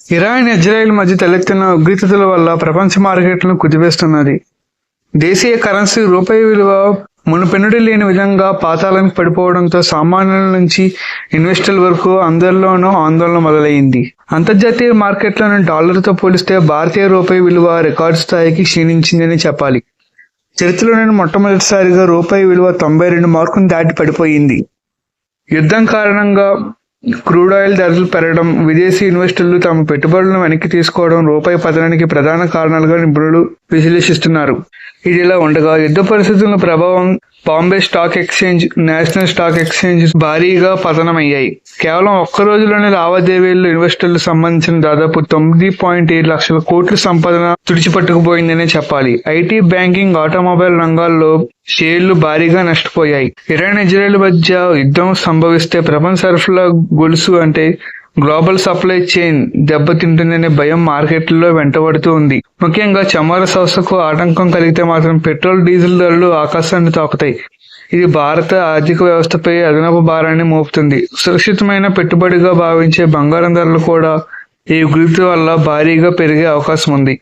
Iran, Israel మధ్య తలెత్తిన ఉద్రిక్తతల వల్ల ప్రపంచ మార్కెట్లను కుదిపేస్తున్నది. దేశీయ కరెన్సీ రూపాయి విలువ మునుపెన్నడూ లేని విధంగా పాతాళానికి పడిపోవడంతో సామాన్యుల నుంచి ఇన్వెస్టర్ల వరకు అందరిలోనూ ఆందోళన మొదలైంది. అంతర్జాతీయ మార్కెట్లను డాలర్తో పోలిస్తే భారతీయ రూపాయి విలువ రికార్డు స్థాయికి క్షీణించిందని చెప్పాలి. చరిత్రలోనే మొట్టమొదటిసారిగా రూపాయి విలువ 92 మార్కును దాటి పడిపోయింది. యుద్ధం కారణంగా క్రూడ్ ఆయిల్ ధరలు పెరగడం, విదేశీ ఇన్వెస్టర్లు తమ పెట్టుబడులను వెనక్కి తీసుకోవడం రూపాయి పతనానికి ప్రధాన కారణాలుగా నిపుణులు విశ్లేషిస్తున్నారు. ఇదిలా ఉండగా యుద్ధ పరిస్థితుల ప్రభావం Bombay stock exchange, national stock exchange భారీగా పతనమయ్యాయి. కేవలం ఒక్క రోజులోనే లావాదేవీల్లో ఇన్వెస్టర్లకు సంబంధించిన దాదాపు 9.7 లక్షల కోట్ల సంపదన తుడిచిపట్టుకుపోయిందనే చెప్పాలి. ఐటీ, బ్యాంకింగ్, ఆటోమొబైల్ రంగాల్లో షేర్లు భారీగా నష్టపోయాయి. ఇరాన్, ఇజ్రాయెల్ మధ్య యుద్ధం సంభవిస్తే ప్రపంచ సరఫరా గొలుసు అంటే గ్లోబల్ సప్లై చైన్ దెబ్బతింటుందనే భయం మార్కెట్లలో వెంటబడుతూ ఉంది. ముఖ్యంగా చమురు సంస్థకు ఆటంకం కలిగితే మాత్రం పెట్రోల్, డీజిల్ ధరలు ఆకాశాన్ని తాకుతాయి. ఇది భారత ఆర్థిక వ్యవస్థపై అదనపు భారాన్ని మోపుతుంది. సురక్షితమైన పెట్టుబడిగా భావించే బంగారం ధరలు కూడా ఈ ఉద్రిక్తత వల్ల భారీగా పెరిగే అవకాశం ఉంది.